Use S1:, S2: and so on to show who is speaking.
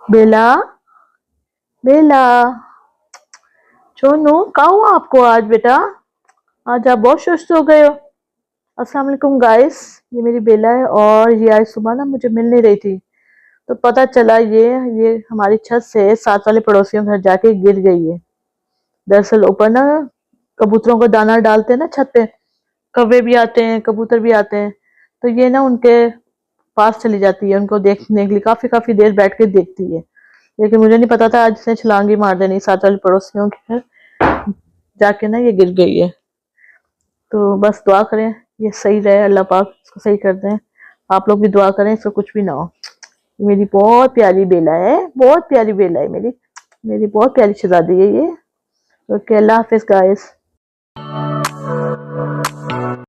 S1: बेला, बेला, सोनू क्या हुआ आपको आज बेटा? आज आप बहुत सुस्त हो गए हो। अस्सलाम वालेकुम गाइस, ये मेरी बेला है और ये आज सुबह ना मुझे मिल नहीं रही थी, तो पता चला ये हमारी छत से साथ वाले पड़ोसियों के घर जाके गिर गई है। दरअसल ऊपर ना कबूतरों को दाना डालते हैं ना छत पे, कौवे भी आते हैं, कबूतर भी आते हैं, तो ये ना उनके पास चली जाती है, उनको देखने के लिए काफी काफी देर बैठ के देखती है। लेकिन मुझे नहीं पता था आज इसने छलांग ही मार देनी साथ वाले पड़ोसियों के घर जाके ना ये गिर गई है। तो बस दुआ करें ये सही रहे, अल्लाह पाक इसको सही कर दें। आप लोग भी दुआ करें इसको कुछ भी ना हो। मेरी बहुत प्यारी बेला है, बहुत प्यारी बेला है मेरी, मेरी बहुत प्यारी शहजादी है ये। ओके, अल्लाह हाफिज गाइस।